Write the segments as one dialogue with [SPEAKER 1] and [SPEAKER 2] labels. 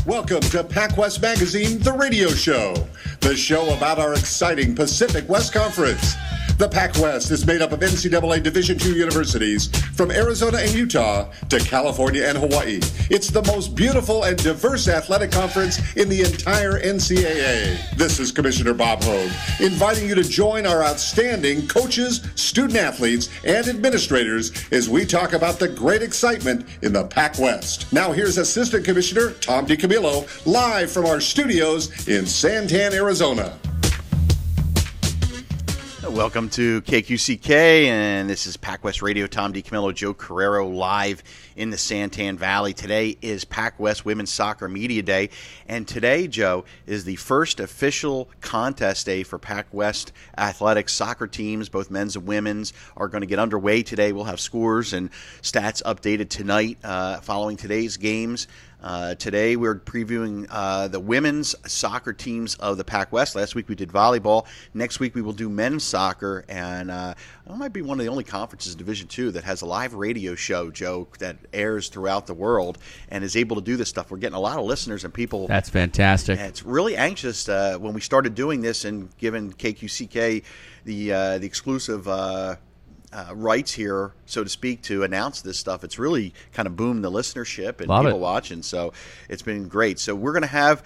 [SPEAKER 1] Welcome to PacWest Magazine, the radio show. The show about our exciting Pacific West Conference. The PacWest is made up of NCAA Division II universities from Arizona and Utah to California and Hawaii. It's the most beautiful and diverse athletic conference in the entire NCAA. This is Commissioner Bob Hogue, inviting you to join our outstanding coaches, student athletes, and administrators as we talk about the great excitement in the PacWest. Now here's Assistant Commissioner Tom DiCamillo, live from our studios in Santan, Arizona.
[SPEAKER 2] Welcome to KQCK, and this is PacWest Radio. Tom DiCamillo, Joe Carreiro, live in the Santan Valley. Today is PacWest Women's Soccer Media Day, and today, Joe, is the first official contest day for PacWest athletics. Soccer teams, both men's and women's, are going to get underway today. We'll have scores and stats updated tonight following today's games. Today we're previewing the women's soccer teams of the PacWest. Last week we did volleyball. Next week we will do men's soccer, and it might be one of the only conferences in Division II that has a live radio show, Joe, that airs throughout the world and is able to do this stuff. We're getting a lot of listeners and people.
[SPEAKER 3] That's fantastic.
[SPEAKER 2] And it's really anxious when we started doing this and giving KQCK the exclusive rights here, so to speak, to announce this stuff. It's really kind of boomed the listenership and people watching, so it's been great. So we're going to have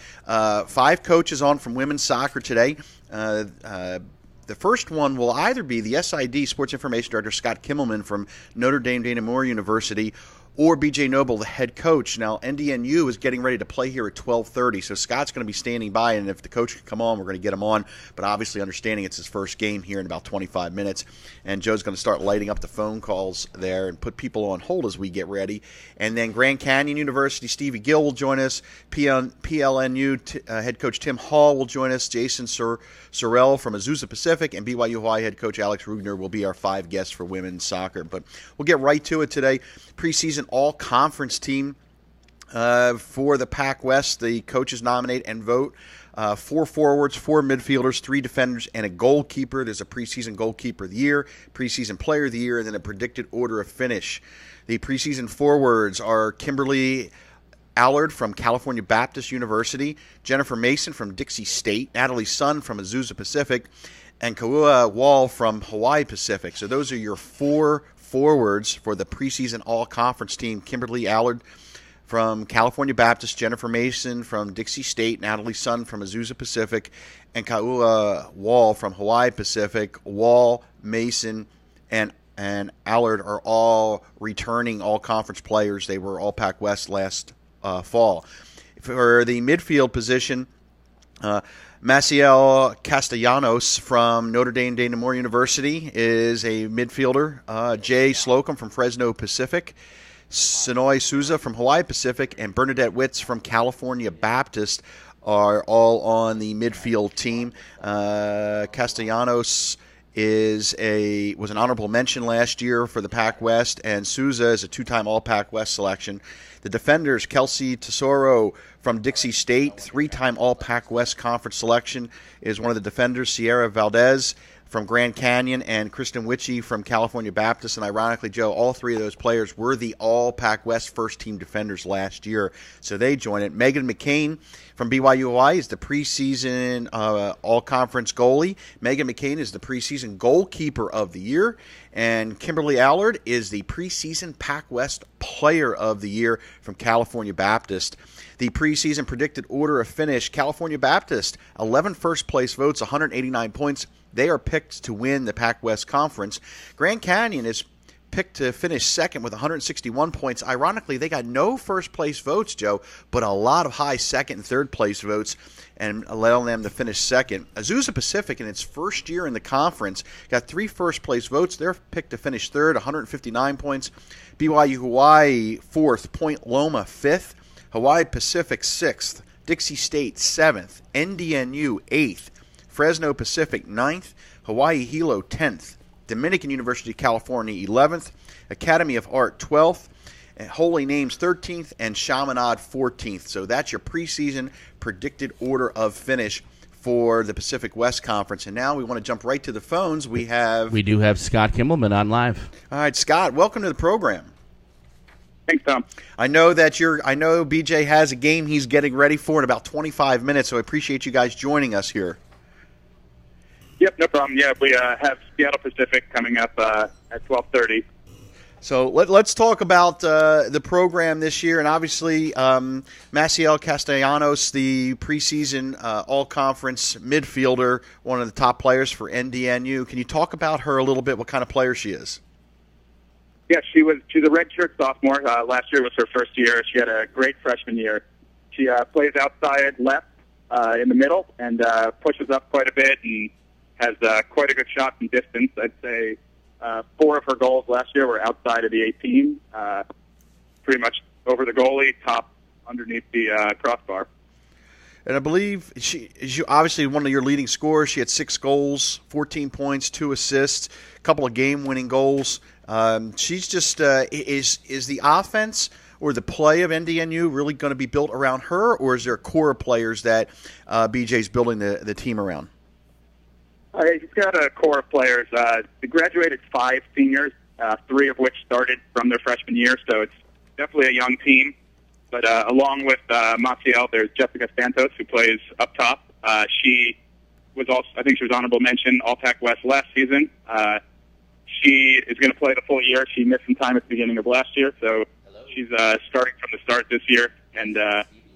[SPEAKER 2] 5 coaches on from women's soccer today. The first one will either be the SID Sports Information Director Scott Kimmelman from Notre Dame Dana Moore University, or BJ Noble, the head coach. Now, NDNU is getting ready to play here at 12:30, so Scott's going to be standing by, and if the coach can come on, we're going to get him on, but obviously understanding it's his first game here in about 25 minutes, and Joe's going to start lighting up the phone calls there and put people on hold as we get ready. And then Grand Canyon University, Stevie Gill will join us, PLNU head coach Tim Hall will join us, Jason Sorrell from Azusa Pacific, and BYU Hawaii head coach Alex Rugner will be our 5 guests for women's soccer. But we'll get right to it today. Preseason all-conference team for the PacWest. The coaches nominate and vote 4 forwards, 4 midfielders, 3 defenders, and a goalkeeper. There's a preseason goalkeeper of the year, preseason player of the year, and then a predicted order of finish. The preseason forwards are Kimberly Allard from California Baptist University, Jennifer Mason from Dixie State, Natalie Sun from Azusa Pacific, and Kaua Wall from Hawaii Pacific. So those are your 4 forwards for the preseason all-conference team. Kimberly Allard from California Baptist, Jennifer Mason from Dixie State, Natalie Sun from Azusa Pacific, and Kaua Wall from Hawaii Pacific. Wall, Mason, and Allard are all returning all-conference players. They were all PacWest last fall. For the midfield position, Maciel Castellanos from Notre Dame Dana Moore University is a midfielder. Jay Slocum from Fresno Pacific, Sonoy Souza from Hawaii Pacific, and Bernadette Witz from California Baptist are all on the midfield team. Castellanos was an honorable mention last year for the PacWest, and Souza is a 2-time All-PacWest selection. The defenders, Kelsey Tesoro from Dixie State, 3-time All-PacWest Conference selection, is one of the defenders. Sierra Valdez from Grand Canyon, and Kristen Witchie from California Baptist. And ironically, Joe, all 3 of those players were the All-PacWest first-team defenders last year, so they join it. Megan McCain from BYU Hawaii is the preseason all-conference goalie. Megan McCain is the preseason goalkeeper of the year. And Kimberly Allard is the preseason PacWest player of the year from California Baptist. The preseason predicted order of finish, California Baptist, 11 first-place votes, 189 points. They are picked to win the PacWest Conference. Grand Canyon is picked to finish second with 161 points. Ironically, they got no first-place votes, Joe, but a lot of high second and third-place votes, and allowing them to finish second. Azusa Pacific, in its first year in the conference, got 3 first-place votes. They're picked to finish third, 159 points. BYU Hawaii, fourth. Point Loma, fifth. Hawaii Pacific, sixth. Dixie State, seventh. NDNU, eighth. Fresno Pacific, ninth. Hawaii Hilo, 10th. Dominican University of California, 11th. Academy of Art, 12th. Holy Names, 13th. And Chaminade, 14th. So that's your preseason predicted order of finish for the Pacific West Conference. And now we want to jump right to the phones. We do
[SPEAKER 3] have Scott Kimmelman on live.
[SPEAKER 2] All right, Scott, welcome to the program.
[SPEAKER 3] Thanks, Tom.
[SPEAKER 2] I know BJ has a game he's getting ready for in about 25 minutes, so I appreciate you guys joining us here.
[SPEAKER 3] Yep, no problem. Yeah, we have Seattle Pacific coming up at 12:30.
[SPEAKER 2] So let's talk about the program this year, and obviously Maciel Castellanos, the preseason all-conference midfielder, one of the top players for NDNU. Can you talk about her a little bit, what kind of player she is?
[SPEAKER 3] Yeah, she's a redshirt sophomore. Last year was her first year. She had a great freshman year. She plays outside left in the middle and pushes up quite a bit and has quite a good shot from distance. I'd say 4 of her goals last year were outside of the 18, pretty much over the goalie, top underneath the crossbar.
[SPEAKER 2] And I believe she obviously one of your leading scorers. She had 6 goals, 14 points, 2 assists, a couple of game-winning goals. She's just is the offense or the play of NDNU really going to be built around her, or is there a core of players that BJ's building the team around?
[SPEAKER 3] He's got a core of players. They graduated 5 seniors, 3 of which started from their freshman year, so it's definitely a young team. But along with Maciel, there's Jessica Santos, who plays up top. She was also, I think she was honorable mention, all PacWest last season. She is going to play the full year. She missed some time at the beginning of last year, so she's starting from the start this year. And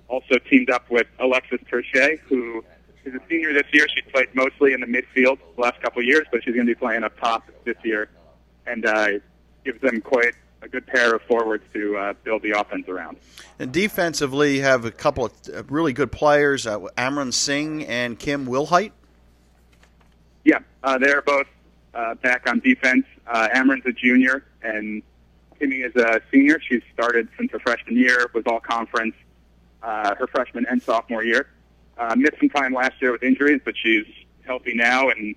[SPEAKER 3] also teamed up with Alexis Terchet, who is a senior this year. She's played mostly in the midfield the last couple of years, but she's going to be playing up top this year. And gives them quite a good pair of forwards to build the offense around.
[SPEAKER 2] And defensively, you have a couple of really good players, Amran Singh and Kim Wilhite.
[SPEAKER 3] Yeah, they're both back on defense. Amran's a junior, and Kimmy is a senior. She's started since her freshman year, was all conference her freshman and sophomore year. Missed some time last year with injuries, but she's healthy now. And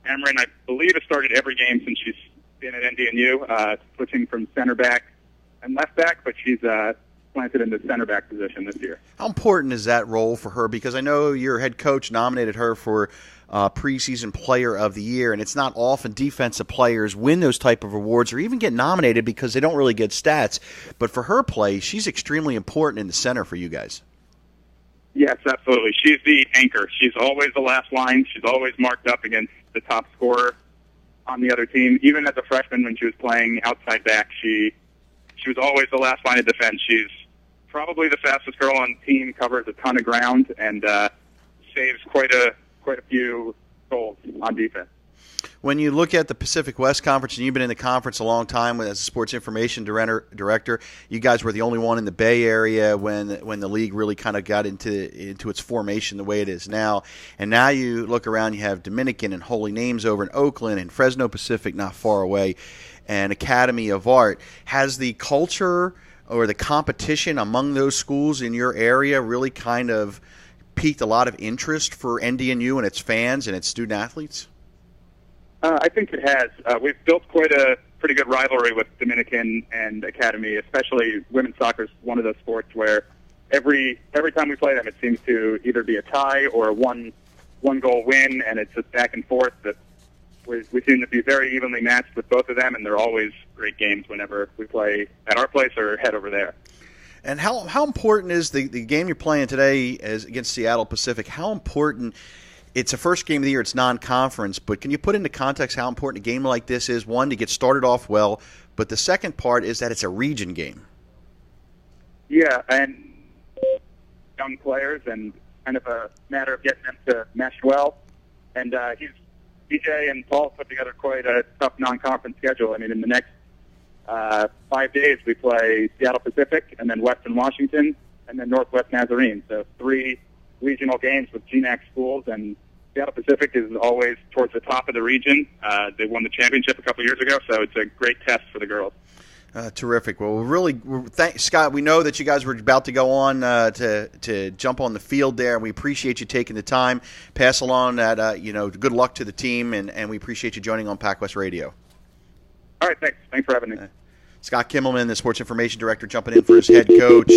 [SPEAKER 3] Amran, I believe, has started every game since she's been at NDNU, switching from center back and left back, but she's planted in the center back position this year.
[SPEAKER 2] How important is that role for her? Because I know your head coach nominated her for preseason player of the year, and it's not often defensive players win those type of awards or even get nominated because they don't really get stats. But for her play, she's extremely important in the center for you guys.
[SPEAKER 3] Yes, absolutely. She's the anchor. She's always the last line. She's always marked up against the top scorer on the other team. Even as a freshman when she was playing outside back, she was always the last line of defense. She's probably the fastest girl on the team, covers a ton of ground, and saves quite a few goals on defense.
[SPEAKER 2] When you look at the Pacific West Conference, and you've been in the conference a long time as a sports information director, you guys were the only one in the Bay Area when the league really kind of got into its formation the way it is now. And now you look around, you have Dominican and Holy Names over in Oakland and Fresno Pacific not far away, and Academy of Art. Has the culture or the competition among those schools in your area really kind of piqued a lot of interest for NDNU and its fans and its student athletes?
[SPEAKER 3] I think it has. We've built quite a pretty good rivalry with Dominican and Academy, especially women's soccer is one of those sports where every time we play them, it seems to either be a tie or a one goal win, and it's just back and forth. That we seem to be very evenly matched with both of them, and they're always great games whenever we play at our place or head over there.
[SPEAKER 2] And how important is the game you're playing today as against Seattle Pacific? How important? It's a first game of the year. It's non-conference, but can you put into context how important a game like this is? One, to get started off well, but the second part is that it's a region game.
[SPEAKER 3] Yeah, and young players, and kind of a matter of getting them to mesh well. And BJ and Paul put together quite a tough non-conference schedule. I mean, in the next 5 days, we play Seattle Pacific, and then Western Washington, and then Northwest Nazarene. So 3 regional games with GNAC schools, and Seattle Pacific is always towards the top of the region. They won the championship a couple years ago, so it's a great test for the girls.
[SPEAKER 2] Terrific. Well, Scott, we know that you guys were about to go on to jump on the field there, and we appreciate you taking the time. Pass along that good luck to the team, and we appreciate you joining on PacWest Radio.
[SPEAKER 3] All right, thanks. Thanks for having me.
[SPEAKER 2] Scott Kimmelman, the sports information director, jumping in for his head coach.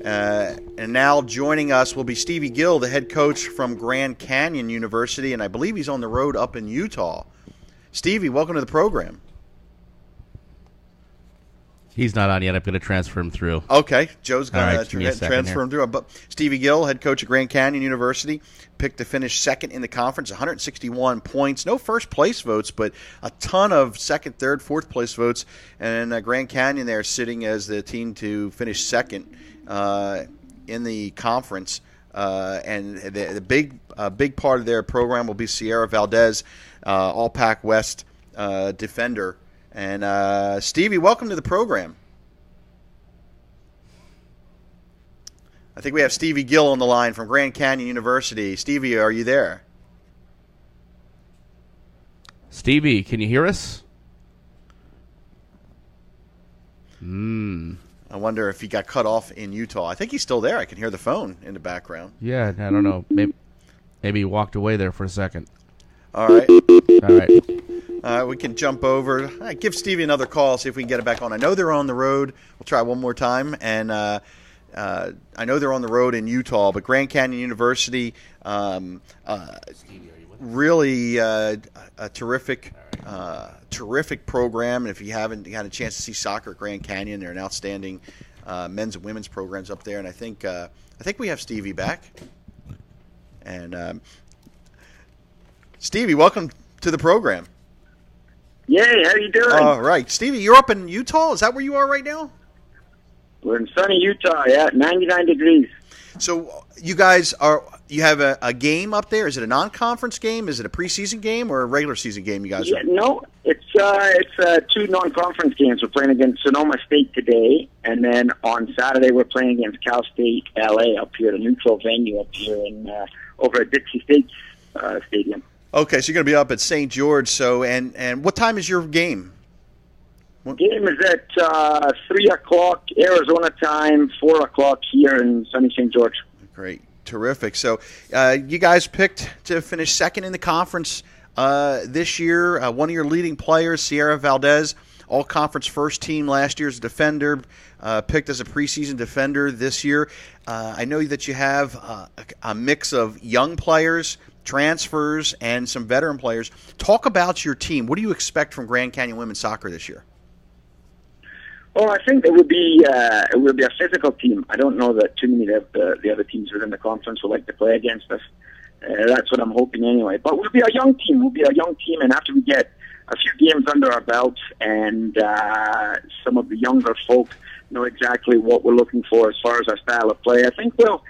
[SPEAKER 2] And now joining us will be Stevie Gill, the head coach from Grand Canyon University, and I believe he's on the road up in Utah. Stevie, welcome to the program.
[SPEAKER 4] He's not on yet. I'm going to transfer him through.
[SPEAKER 2] Okay, Joe's going
[SPEAKER 4] All right, give me a second
[SPEAKER 2] transfer
[SPEAKER 4] here.
[SPEAKER 2] him through. But Stevie Gill, head coach at Grand Canyon University, picked to finish second in the conference, 161 points. No first place votes, but a ton of second, third, fourth place votes. And Grand Canyon there sitting as the team to finish second in the conference. And the big part of their program will be Sierra Valdez, all PacWest defender. And Stevie, welcome to the program. I think we have Stevie Gill on the line from Grand Canyon University. Stevie, are you there?
[SPEAKER 4] Stevie, can you hear us?
[SPEAKER 2] I wonder if he got cut off in Utah. I think he's still there. I can hear the phone in the background.
[SPEAKER 4] Yeah, I don't know. Maybe he walked away there for a second.
[SPEAKER 2] All right.
[SPEAKER 4] All right.
[SPEAKER 2] We can jump over. Give Stevie another call, see if we can get it back on. I know they're on the road. We'll try one more time. And I know they're on the road in Utah, but Grand Canyon University, really a terrific program. And if you haven't had a chance to see soccer at Grand Canyon, they're an outstanding men's and women's programs up there. And I think we have Stevie back. And Stevie, welcome to the program.
[SPEAKER 5] Yay, how you doing?
[SPEAKER 2] All right. Stevie, you're up in Utah. Is that where you are right now?
[SPEAKER 5] We're in sunny Utah, 99 degrees.
[SPEAKER 2] So you guys you have a game up there? Is it a non-conference game? Is it a preseason game or a regular season game you guys are?
[SPEAKER 5] No, it's two non-conference games. We're playing against Sonoma State today, and then on Saturday we're playing against Cal State LA up here at a neutral venue up here in over at Dixie State Stadium.
[SPEAKER 2] Okay, so you're going to be up at St. George. So and what time is your game?
[SPEAKER 5] Game is at 3 o'clock Arizona time, 4 o'clock here in sunny St. George.
[SPEAKER 2] Great. Terrific. So you guys picked to finish second in the conference this year. One of your leading players, Sierra Valdez, all-conference first team last year as a defender, picked as a preseason defender this year. I know that you have a mix of young players, transfers, and some veteran players. Talk about your team. What do you expect from Grand Canyon women's soccer this year?
[SPEAKER 5] Well, I think it would be a physical team. I don't know that too many of the other teams within the conference would like to play against us. That's what I'm hoping anyway. But we'll be a young team. We'll be a young team, and after we get a few games under our belts and some of the younger folk know exactly what we're looking for as far as our style of play, I think we'll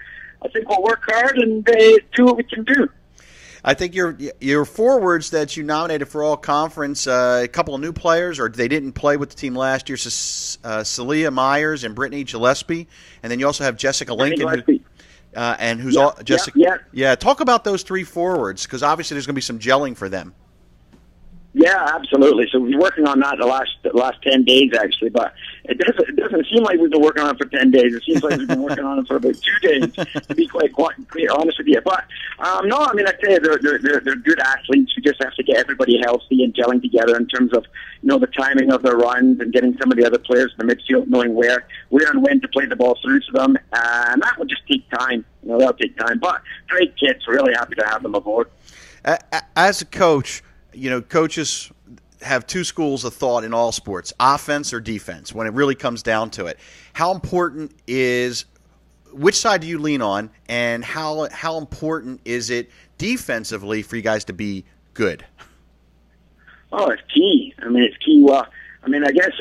[SPEAKER 5] work hard and do what we can do.
[SPEAKER 2] I think your forwards that you nominated for all conference, a couple of new players, or they didn't play with the team last year, Celia Myers and Brittany Gillespie, and then you also have Jessica Lincoln, and who's Jessica. Yeah, talk about those three forwards because obviously there's going to be some gelling for them.
[SPEAKER 5] Yeah, absolutely. So we've been working on that the last 10 days actually, but it doesn't seem like we've been working on it for 10 days. It seems like we've been working on it for about 2 days, to be quite honest with you. But no, I mean, I'd say they're good athletes. We just have to get everybody healthy and gelling together in terms of the timing of their runs and getting some of the other players in the midfield knowing where and when to play the ball through to them, and that will just take time. That'll take time. But great kids. Really happy to have them aboard.
[SPEAKER 2] As a coach. Coaches have two schools of thought in all sports, offense or defense, when it really comes down to it. How important is – which side do you lean on, and how important is it defensively for you guys to be good?
[SPEAKER 5] Oh, it's key. I mean, it's key. Well, I mean, I guess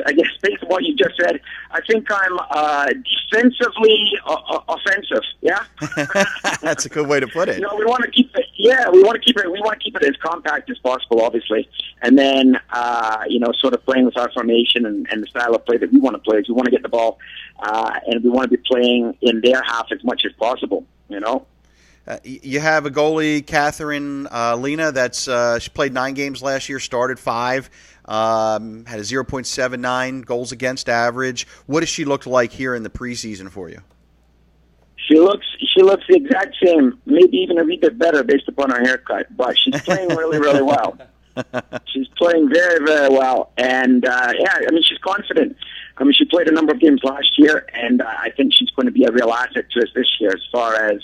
[SPEAKER 5] based on what you just said, I think I'm defensively offensive. Yeah,
[SPEAKER 2] that's a good way to put it.
[SPEAKER 5] We want to keep it. Yeah, we want to keep it as compact as possible, obviously, and then sort of playing with our formation and the style of play that we want to play. We want to get the ball, and we want to be playing in their half as much as possible.
[SPEAKER 2] You have a goalie, Catherine Lena. She played 9 games last year, started 5, had a 0.79 goals against average. What does she look like here in the preseason for you?
[SPEAKER 5] She looks the exact same, maybe even a wee bit better based upon her haircut. But she's playing really, really well. She's playing very, very well, and I mean, she's confident. I mean, she played a number of games last year, and I think she's going to be a real asset to us this year as far as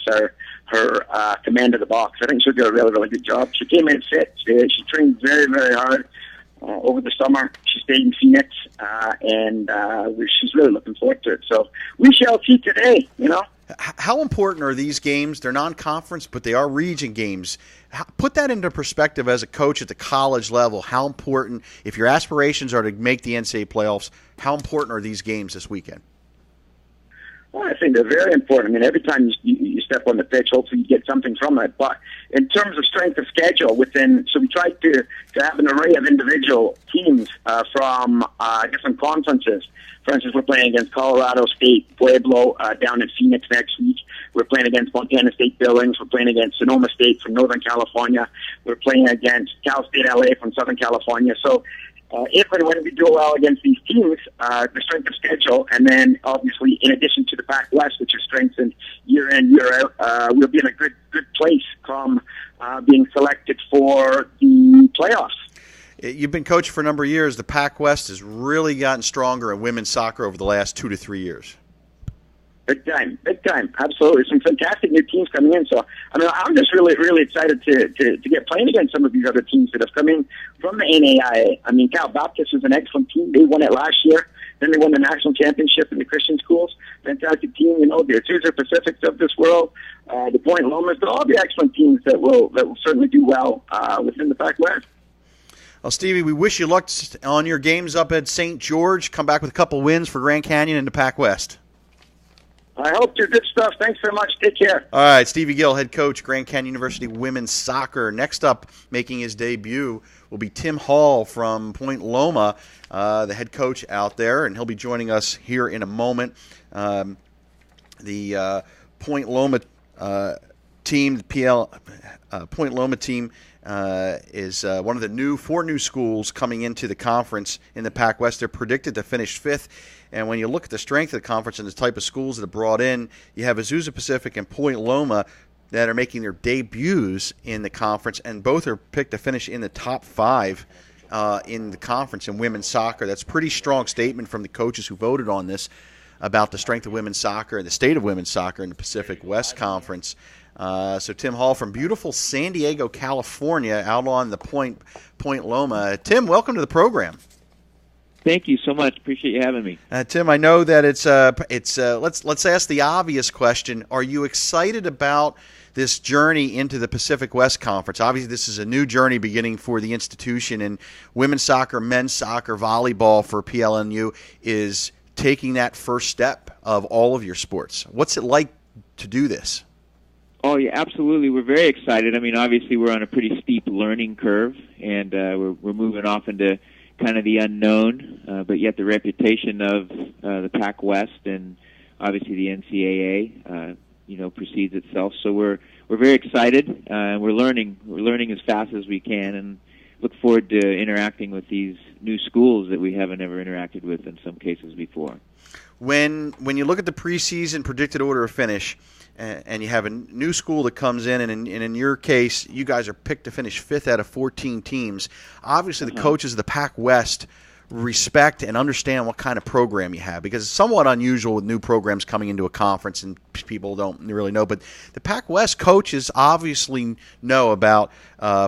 [SPEAKER 5] her command of the box. I think she'll do a really, really good job. She came in fit. She trained very, very hard, over the summer. She stayed in Phoenix, and she's really looking forward to it. So we shall see today,
[SPEAKER 2] How important are these games? They're non-conference, but they are region games. Put that into perspective as a coach at the college level. How important, if your aspirations are to make the NCAA playoffs, how important are these games this weekend?
[SPEAKER 5] Well, I think they're very important. I mean, every time you step on the pitch, hopefully you get something from it. But in terms of strength of schedule, so we tried to have an array of individual teams from different conferences. For instance, we're playing against Colorado State Pueblo down in Phoenix next week. We're playing against Montana State Billings. We're playing against Sonoma State from Northern California. We're playing against Cal State LA from Southern California. So if and when we do well against these teams, the strength of schedule, and then obviously in addition to the PacWest, which is strengthened year in, year out, we'll be in a good place come being selected for the playoffs.
[SPEAKER 2] You've been coaching for a number of years. The PacWest has really gotten stronger in women's soccer over the last 2 to 3 years.
[SPEAKER 5] Big time, absolutely. Some fantastic new teams coming in. So, I mean, I'm just really, really excited to get playing against some of these other teams that have come in from the NAIA. I mean, Cal Baptist is an excellent team. They won it last year. Then they won the national championship in the Christian schools. Fantastic team. The Azusa Pacifics of this world, the Point Lomas, all the excellent teams that will certainly do well within the PacWest.
[SPEAKER 2] Well, Stevie, we wish you luck on your games up at St. George. Come back with a couple wins for Grand Canyon and the PacWest.
[SPEAKER 5] I hope you're good stuff. Thanks very much. Take care.
[SPEAKER 2] All right, Stevie Gill, head coach, Grand Canyon University women's soccer. Next up, making his debut, will be Tim Hall from Point Loma, the head coach out there, and he'll be joining us here in a moment. The Point Loma team, the Point Loma team, is one of the 4 new schools coming into the conference in the PacWest. They're predicted to finish 5th. And when you look at the strength of the conference and the type of schools that are brought in, you have Azusa Pacific and Point Loma that are making their debuts in the conference, and both are picked to finish in the top 5 in the conference in women's soccer. That's a pretty strong statement from the coaches who voted on this about the strength of women's soccer and the state of women's soccer in the Pacific West Conference. So Tim Hall from beautiful San Diego, California, out on the Point Loma. Tim, welcome to the program.
[SPEAKER 6] Thank you so much. Appreciate you having me.
[SPEAKER 2] Tim, I know that it's let's ask the obvious question. Are you excited about this journey into the Pacific West Conference? Obviously, this is a new journey beginning for the institution, and women's soccer, men's soccer, volleyball for PLNU is taking that first step of all of your sports. What's it like to do this?
[SPEAKER 6] Oh, yeah, absolutely. We're very excited. I mean, obviously, we're on a pretty steep learning curve, and we're moving off into kind of the unknown, but yet the reputation of the PacWest and obviously the NCAA, precedes itself. So we're very excited, and we're learning as fast as we can, and look forward to interacting with these new schools that we haven't ever interacted with in some cases before.
[SPEAKER 2] When you look at the preseason predicted order of finish, and you have a new school that comes in, and in your case, you guys are picked to finish 5th out of 14 teams. Obviously, the coaches of the PacWest respect and understand what kind of program you have, because it's somewhat unusual with new programs coming into a conference and people don't really know. But the PacWest coaches obviously know about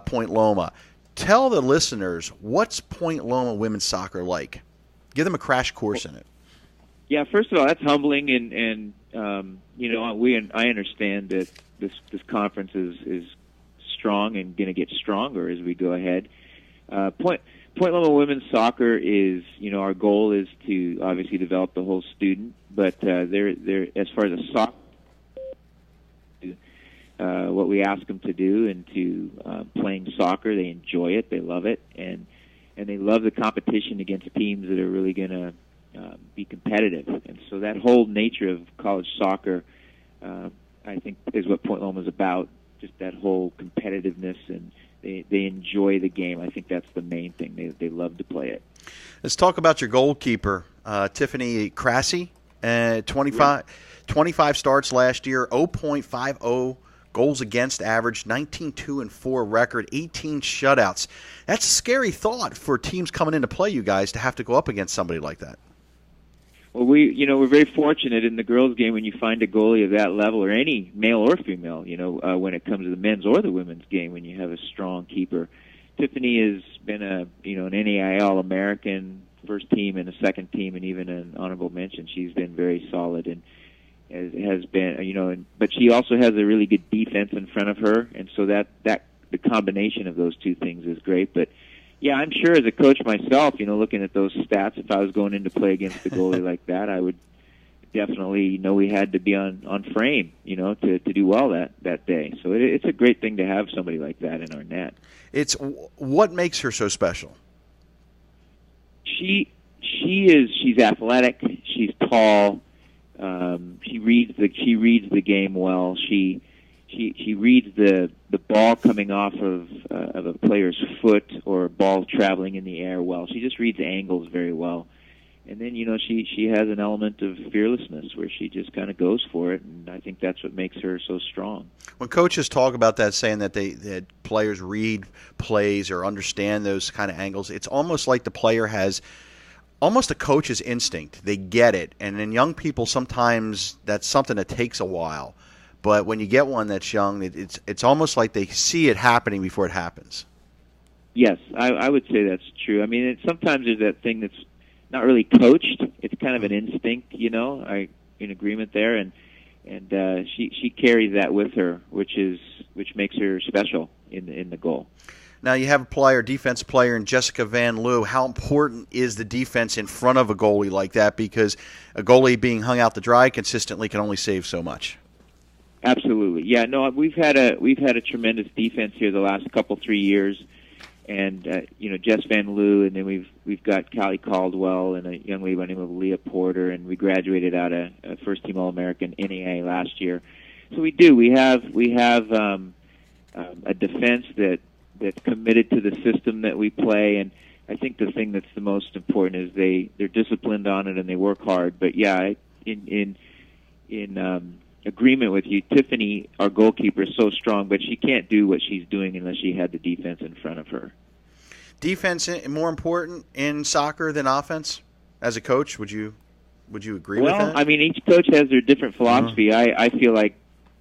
[SPEAKER 2] Point Loma. Tell the listeners, what's Point Loma women's soccer like? Give them a crash course in it.
[SPEAKER 6] Yeah, first of all, that's humbling, and I understand that this conference is strong and going to get stronger as we go ahead. Point Loma women's soccer is, our goal is to obviously develop the whole student, but they're as far as a soccer, what we ask them to do and to playing soccer, they enjoy it, they love it, and they love the competition against teams that are really going to be competitive. And so that whole nature of college soccer, I think, is what Point Loma is about, just that whole competitiveness, and they enjoy the game. I think that's the main thing. They love to play it.
[SPEAKER 2] Let's talk about your goalkeeper, Tiffany Crassy. 25 starts last year, 0.50 goals against average, 19-2-4 record, 18 shutouts. That's a scary thought for teams coming in to play you guys to have to go up against somebody like that.
[SPEAKER 6] Well, we're very fortunate in the girls' game when you find a goalie of that level, or any male or female, when it comes to the men's or the women's game, when you have a strong keeper. Tiffany has been an NAIA All-American, first team and a second team, and even an honorable mention. She's been very solid and has been, but she also has a really good defense in front of her, and so that the combination of those two things is great. But yeah, I'm sure as a coach myself, looking at those stats, if I was going in to play against a goalie like that, I would definitely know we had to be on frame, to do well that day. So it's a great thing to have somebody like that in our net.
[SPEAKER 2] It's what makes her so special.
[SPEAKER 6] She's athletic. She's tall. She reads the game well. She reads the ball coming off of a player's foot or a ball traveling in the air well. She just reads angles very well. And then, she has an element of fearlessness where she just kind of goes for it, and I think that's what makes her so strong.
[SPEAKER 2] When coaches talk about that, saying that that players read plays or understand those kind of angles, it's almost like the player has almost a coach's instinct. They get it. And in young people, sometimes that's something that takes a while. But when you get one that's young, it's almost like they see it happening before it happens.
[SPEAKER 6] Yes, I would say that's true. I mean, sometimes there's that thing that's not really coached. It's kind of an instinct, I in agreement there, and she carries that with her, which makes her special in the goal.
[SPEAKER 2] Now you have a defensive player in Jessica Van Loo. How important is the defense in front of a goalie like that? Because a goalie being hung out to dry consistently can only save so much.
[SPEAKER 6] Absolutely, yeah. No, we've had a tremendous defense here the last 3 years. And Jess Van Loo, and then we've got Callie Caldwell and a young lady by the name of Leah Porter, and we graduated out of first team All-American NAIA last year. So we do. We have a defense that's committed to the system that we play, and I think the thing that's the most important is they're disciplined on it and they work hard. But yeah, in agreement with you, Tiffany, our goalkeeper, is so strong, but she can't do what she's doing unless she had the defense in front of her.
[SPEAKER 2] Defense more important in soccer than offense? As a coach, would you agree with that?
[SPEAKER 6] Well, I mean, each coach has their different philosophy. I feel like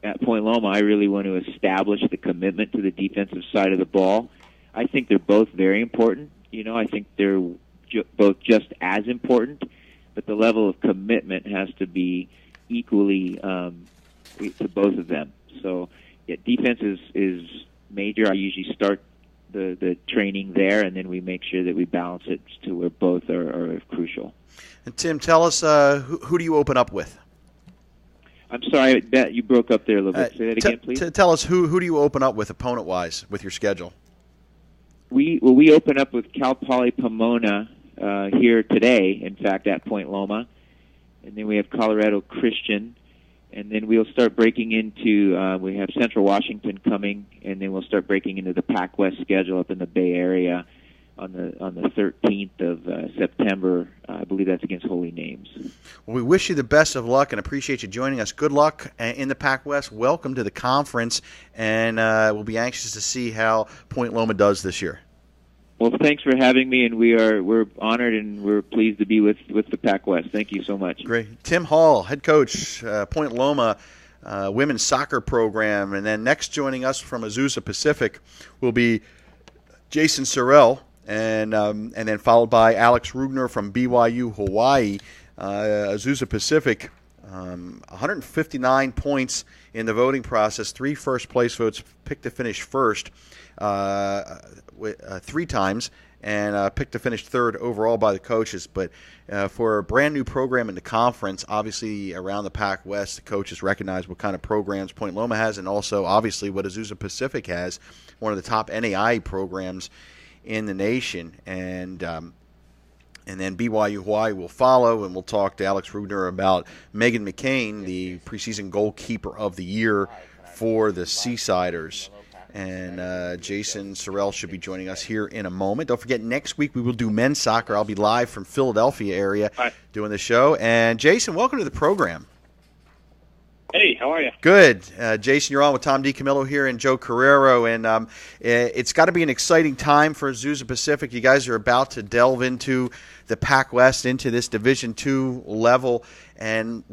[SPEAKER 6] at Point Loma, I really want to establish the commitment to the defensive side of the ball. I think they're both very important. I think they're both just as important, but the level of commitment has to be equally to both of them. So yeah, defense is major. I usually start the training there, and then we make sure that we balance it to where both are crucial.
[SPEAKER 2] And Tim, tell us who do you open up with?
[SPEAKER 6] I'm sorry, you broke up there a little bit. Say that again, please.
[SPEAKER 2] Tell us who do you open up with opponent-wise with your schedule?
[SPEAKER 6] We open up with Cal Poly Pomona here today, in fact, at Point Loma. And then we have Colorado Christian, and then we'll start breaking into, we have Central Washington coming, and then we'll start breaking into the PacWest schedule up in the Bay Area on the 13th of September. I believe that's against Holy Names.
[SPEAKER 2] Well, we wish you the best of luck and appreciate you joining us. Good luck in the PacWest. Welcome to the conference, and we'll be anxious to see how Point Loma does this year.
[SPEAKER 6] Well, thanks for having me, and we're honored and we're pleased to be with the PacWest. Thank you so much.
[SPEAKER 2] Great. Tim Hall, head coach, Point Loma women's soccer program, and then next joining us from Azusa Pacific will be Jason Sorrell, and then followed by Alex Rugner from BYU Hawaii. Azusa Pacific, 159 points in the voting process, 3 first-place votes, picked to finish first 3 times, and picked to finish third overall by the coaches. But for a brand-new program in the conference, obviously around the PacWest, the coaches recognize what kind of programs Point Loma has, and also obviously what Azusa Pacific has, one of the top NAIA programs in the nation. And then BYU Hawaii will follow, and we'll talk to Alex Rudner about Megan McCain, the preseason goalkeeper of the year for the Seasiders. And Jason Sorrell should be joining us here in a moment. Don't forget, next week we will do men's soccer. I'll be live from Philadelphia area doing the show. And Jason, welcome to the program.
[SPEAKER 7] Hey, how are you?
[SPEAKER 2] Good. Jason, you're on with Tom DiCamillo here and Joe Carreiro. And it's got to be an exciting time for Azusa Pacific. You guys are about to delve into the PacWest, into this Division II level. And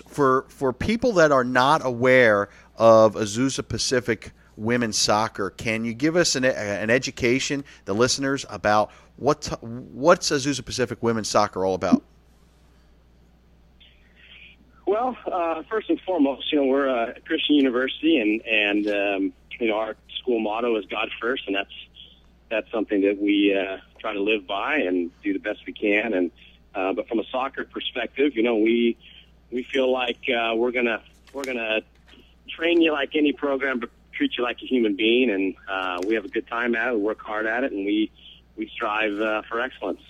[SPEAKER 2] for people that are not aware of Azusa Pacific women's soccer. Can you give us an education, the listeners, about what's Azusa Pacific women's soccer all about?
[SPEAKER 7] Well, first and foremost, we're a Christian university, and our school motto is God first, and that's something that we try to live by and do the best we can. And but from a soccer perspective, we feel like we're gonna train you like any program, but treat you like a human being, and we have a good time at it. We work hard at it, and we strive for excellence.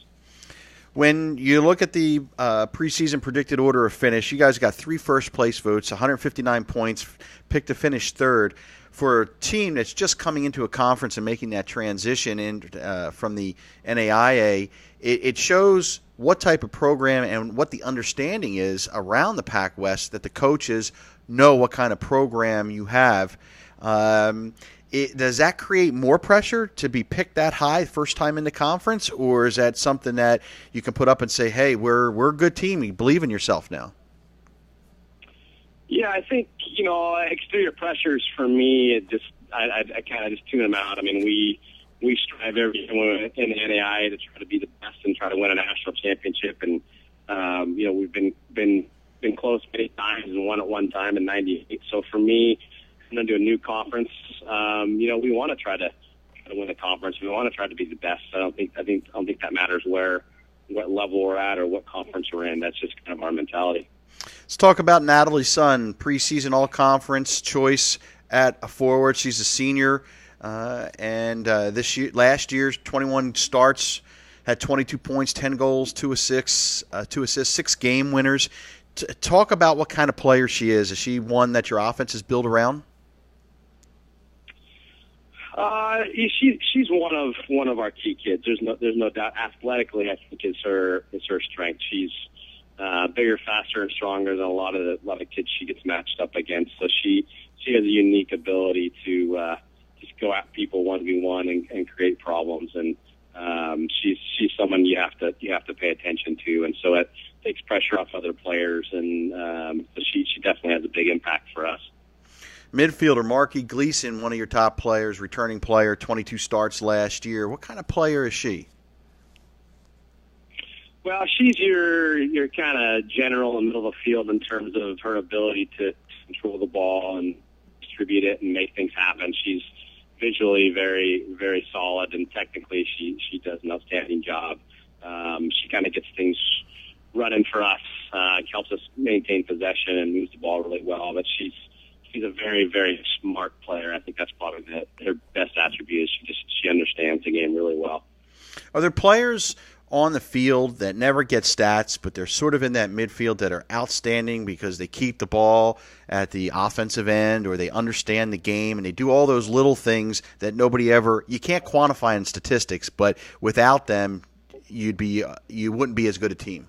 [SPEAKER 2] When you look at the preseason predicted order of finish, you guys got 3 first-place votes, 159 points, picked to finish third. For a team that's just coming into a conference and making that transition in from the NAIA, it shows what type of program and what the understanding is around the PacWest, that the coaches know what kind of program you have. Does that create more pressure to be picked that high first time in the conference, or is that something that you can put up and say, hey, we're a good team, you believe in yourself now?
[SPEAKER 7] Yeah, I think, exterior pressures for me, I kind of just tune them out. I mean, we strive every year in the NAIA to try to be the best and try to win a national championship. And, we've been close many times and won at one time in '98. So for me, going to a new conference, we want to try to win a conference. We want to try to be the best. I don't think that matters what level we're at or what conference we're in. That's just kind of our mentality.
[SPEAKER 2] Let's talk about Natalie Sun, preseason all-conference choice at a forward. She's a senior, and last year's 21 starts, had 22 points, 10 goals, 2 assists, 6 game winners. Talk about what kind of player she is. Is she one that your offense is built around?
[SPEAKER 7] She's one of our key kids. There's no doubt. Athletically, I think is her strength. She's bigger, faster, and stronger than a lot of kids she gets matched up against. So she has a unique ability to just go at people 1v1 and create problems. And she's someone you have to pay attention to. And so it takes pressure off other players. And so she definitely has a big impact for us.
[SPEAKER 2] Midfielder Marky Gleason, one of your top players, returning player, 22 starts last year. What kind of player is she?
[SPEAKER 7] Well, she's your kind of general in the middle of the field in terms of her ability to control the ball and distribute it and make things happen. She's visually very, very solid, and technically she does an outstanding job. She kind of gets things running for us, helps us maintain possession and moves the ball really well. But she's a very, very smart player. I think that's probably her best attribute. Is she understands the game really well.
[SPEAKER 2] Are there players on the field that never get stats, but they're sort of in that midfield that are outstanding because they keep the ball at the offensive end, or they understand the game and they do all those little things that you can't quantify in statistics, but without them, you wouldn't be as good a team?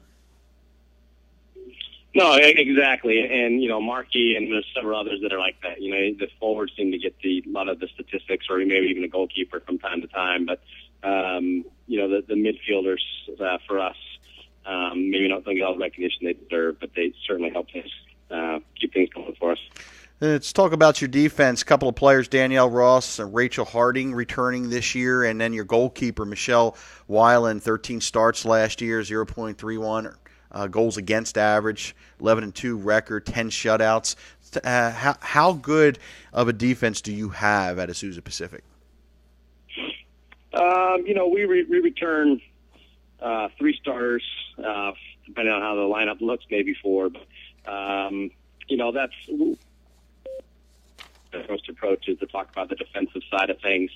[SPEAKER 7] No, exactly. And, Markey and there's several others that are like that. The forwards seem to get a lot of the statistics, or maybe even a goalkeeper from time to time. But, the midfielders for us, maybe don't get all the recognition they deserve, but they certainly help us keep things going for us.
[SPEAKER 2] Let's talk about your defense. A couple of players, Danielle Ross and Rachel Harding, returning this year, and then your goalkeeper, Michelle Weiland, 13 starts last year, 0.31 goals against average, 11-2 record, 10 shutouts. How good of a defense do you have at Azusa Pacific?
[SPEAKER 7] We return 3 starters, depending on how the lineup looks, maybe 4. But, that's the first approach is to talk about the defensive side of things.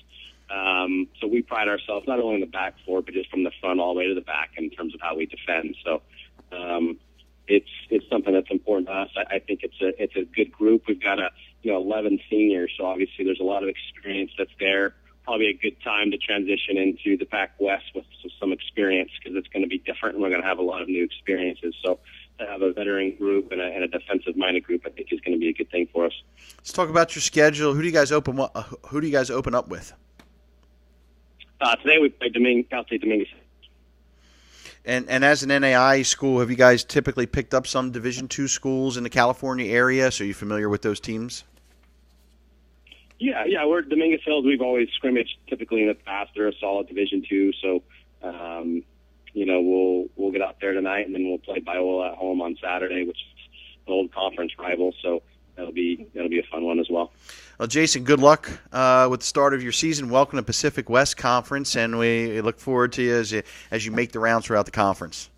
[SPEAKER 7] So we pride ourselves not only in the back 4, but just from the front all the way to the back in terms of how we defend. So it's something that's important to us. I think it's a good group. We've got 11 seniors, so obviously there's a lot of experience that's there. Probably a good time to transition into the PacWest with some experience, because it's going to be different, and we're going to have a lot of new experiences. So to have a veteran group and a defensive-minded group, I think, is going to be a good thing for us.
[SPEAKER 2] Let's talk about your schedule. Who do you guys open up with?
[SPEAKER 7] Today we played Cal State Dominguez.
[SPEAKER 2] And as an NAIA school, have you guys typically picked up some Division II schools in the California area? So are you familiar with those teams?
[SPEAKER 7] Yeah. We're Dominguez Hills. We've always scrimmaged typically in the past. They're a solid Division II, so we'll get out there tonight, and then we'll play Biola at home on Saturday, which is an old conference rival. So that'll be a fun one as well.
[SPEAKER 2] Well, Jason, good luck with the start of your season. Welcome to Pacific West Conference, and we look forward to you as you make the rounds throughout the conference.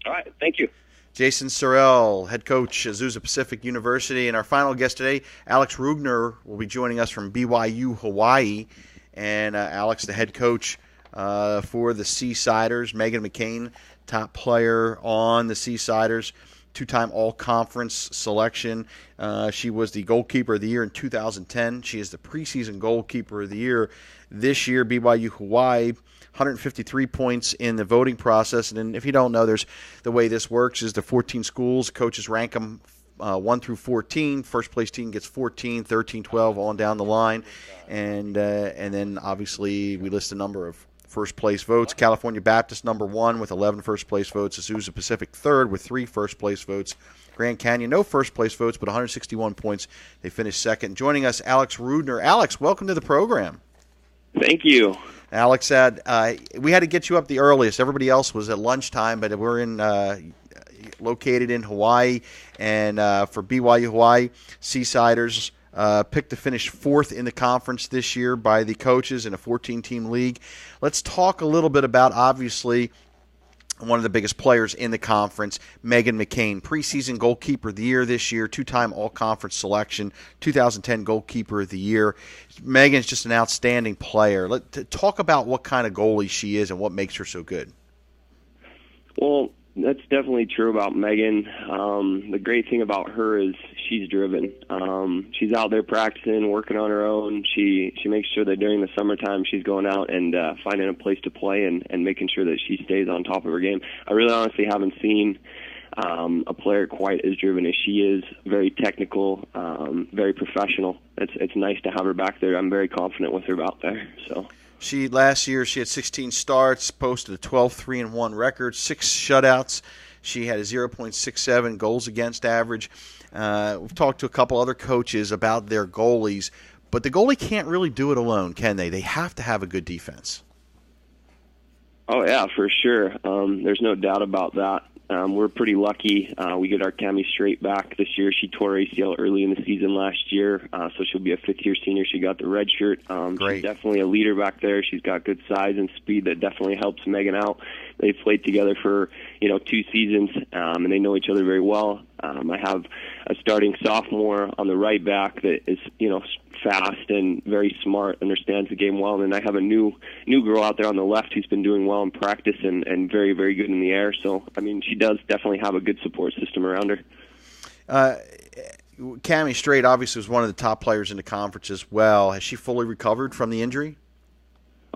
[SPEAKER 7] All right, thank you.
[SPEAKER 2] Jason Sorrell, head coach, Azusa Pacific University. And our final guest today, Alex Rugner, will be joining us from BYU, Hawaii. And Alex, the head coach for the Seasiders. Megan McCain, top player on the Seasiders, two-time all-conference selection. She was the goalkeeper of the year in 2010. She is the preseason goalkeeper of the year this year, BYU, Hawaii. 153 points in the voting process. And if you don't know, the way this works is the 14 schools, coaches rank them 1 through 14. First place team gets 14, 13, 12, on down the line. And then obviously we list a number of first place votes. California Baptist number 1 with 11 first place votes. Azusa Pacific third with 3 first place votes. Grand Canyon, no first place votes, but 161 points. They finished second. Joining us, Alex Rudner. Alex, welcome to the program.
[SPEAKER 8] Thank you.
[SPEAKER 2] Alex said we had to get you up the earliest. Everybody else was at lunchtime, but we're located in Hawaii. And for BYU Hawaii, Seasiders picked to finish 4th in the conference this year by the coaches in a 14-team league. Let's talk a little bit about, obviously, one of the biggest players in the conference, Megan McCain, preseason goalkeeper of the year this year, two-time all-conference selection, 2010 goalkeeper of the year. Megan's just an outstanding player. Talk about what kind of goalie she is and what makes her so good.
[SPEAKER 8] Well, that's definitely true about Megan. The great thing about her is she's driven. She's out there practicing, working on her own. She makes sure that during the summertime she's going out and finding a place to play and making sure that she stays on top of her game. I really honestly haven't seen a player quite as driven as she is. Very technical, very professional. It's nice to have her back there. I'm very confident with her out there. So.
[SPEAKER 2] Last year she had 16 starts, posted a 12-3-1 record, 6 shutouts. She had a 0.67 goals against average. We've talked to a couple other coaches about their goalies, but the goalie can't really do it alone, can they? They have to have a good defense.
[SPEAKER 8] Oh, yeah, for sure. There's no doubt about that. We're pretty lucky. We get our Cami Straight back this year. She tore ACL early in the season last year, so she'll be a fifth-year senior. She got the red shirt. She's definitely a leader back there. She's got good size and speed that definitely helps Megan out. They've played together for 2 seasons, and they know each other very well. I have a starting sophomore on the right back that is fast and very smart, understands the game well, and I have a new girl out there on the left who's been doing well in practice and very, very good in the air. So, I mean, she does definitely have a good support system around her.
[SPEAKER 2] Cami Straight obviously was one of the top players in the conference as well. Has she fully recovered from the injury?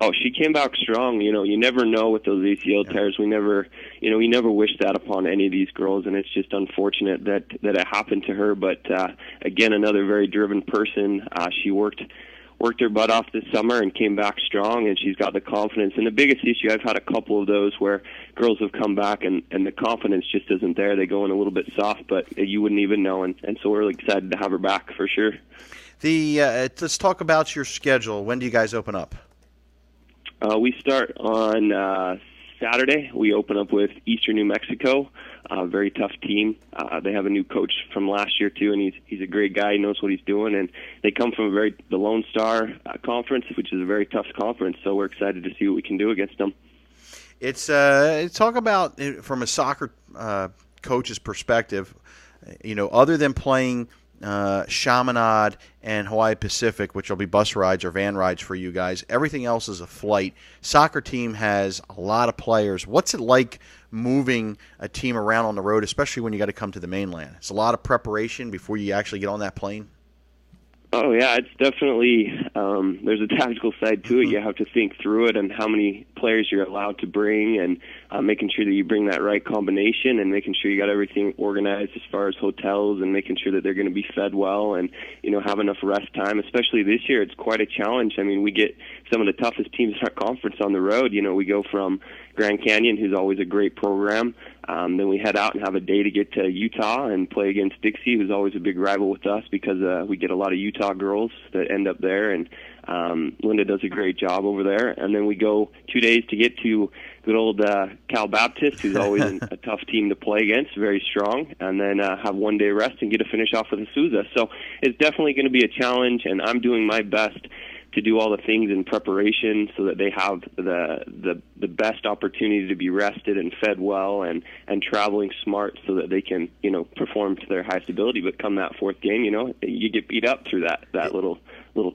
[SPEAKER 8] Oh, she came back strong. You never know with those ACL tears. We never wish that upon any of these girls, and it's just unfortunate that it happened to her. But again, another very driven person. She worked her butt off this summer and came back strong, and she's got the confidence. And the biggest issue, I've had a couple of those where girls have come back and the confidence just isn't there. They go in a little bit soft, but you wouldn't even know. And so we're really excited to have her back for sure.
[SPEAKER 2] Let's talk about your schedule. When do you guys open up?
[SPEAKER 8] We start on Saturday. We open up with Eastern New Mexico, a very tough team. They have a new coach from last year, too, and he's a great guy. He knows what he's doing. And they come from the Lone Star Conference, which is a very tough conference, so we're excited to see what we can do against them.
[SPEAKER 2] It's talk about, from a soccer coach's perspective, other than playing Chaminade and Hawaii Pacific, which will be bus rides or van rides for you guys. Everything else is a flight. Soccer team has a lot of players. What's it like moving a team around on the road, especially when you got to come to the mainland? It's a lot of preparation before you actually get on that plane.
[SPEAKER 8] Oh, yeah, it's definitely there's a tactical side to it. You have to think through it and how many players you're allowed to bring and making sure that you bring that right combination and making sure you got everything organized as far as hotels and making sure that they're going to be fed well and, have enough rest time. Especially this year, it's quite a challenge. I mean, we get some of the toughest teams in our conference on the road. We go from, Grand Canyon, who's always a great program. Then we head out and have a day to get to Utah and play against Dixie, who's always a big rival with us because we get a lot of Utah girls that end up there, and Linda does a great job over there. And then we go 2 days to get to good old Cal Baptist, who's always a tough team to play against, very strong, and then have 1 day rest and get to finish off with Azusa. So it's definitely going to be a challenge, and I'm doing my best to do all the things in preparation so that they have the best opportunity to be rested and fed well and traveling smart so that they can, perform to their highest ability. But come that fourth game, you get beat up through that little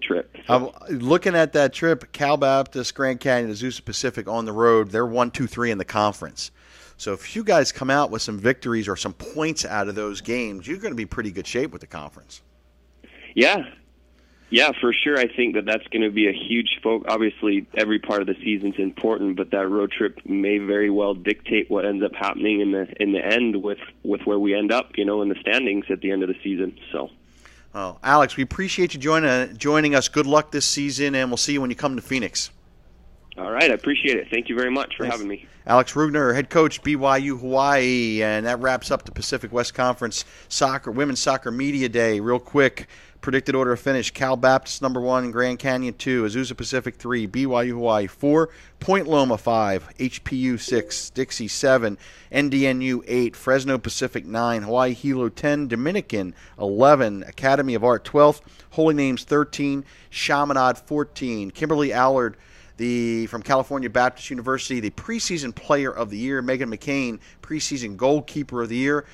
[SPEAKER 8] trip. So.
[SPEAKER 2] Looking at that trip, Cal Baptist, Grand Canyon, Azusa Pacific on the road, they're 1, 2, 3 in the conference. So if you guys come out with some victories or some points out of those games, you're going to be pretty good shape with the conference.
[SPEAKER 8] Yeah, for sure. I think that's going to be a huge focus. Obviously, every part of the season's important, but that road trip may very well dictate what ends up happening in the end with where we end up, in the standings at the end of the season. So,
[SPEAKER 2] Alex, we appreciate you joining us. Good luck this season, and we'll see you when you come to Phoenix.
[SPEAKER 8] All right, I appreciate it. Thank you very much for having me.
[SPEAKER 2] Alex Rugner, head coach, BYU Hawaii, and that wraps up the Pacific West Conference Women's Soccer Media Day. Real quick, predicted order of finish: Cal Baptist number 1, Grand Canyon 2, Azusa Pacific 3, BYU Hawaii 4, Point Loma 5, HPU 6, Dixie 7, NDNU 8, Fresno Pacific 9, Hawaii Hilo 10, Dominican 11, Academy of Art 12, Holy Names 13, Chaminade 14, Kimberly Allard from California Baptist University, the preseason player of the year, Megan McCain, preseason goalkeeper of the year,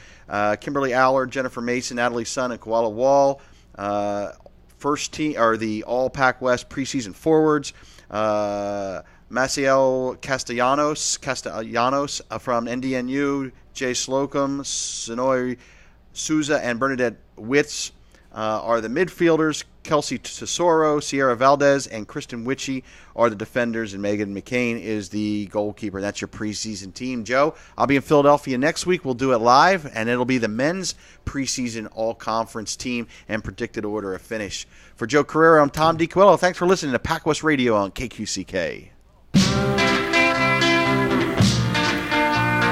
[SPEAKER 2] Kimberly Allard, Jennifer Mason, Natalie Sun, and Koala Wall, first team or the all PacWest preseason forwards, Maciel Castellanos from NDNU, Jay Slocum, Sonoy Souza, and Bernadette Witz are the midfielders. Kelsey Tesoro, Sierra Valdez, and Kristen Witchy are the defenders, and Megan McCain is the goalkeeper. That's your preseason team. Joe, I'll be in Philadelphia next week. We'll do it live, and it'll be the men's preseason all-conference team and predicted order of finish. For Joe Carreiro, I'm Tom DiCoello. Thanks for listening to PacWest Radio on KQCK.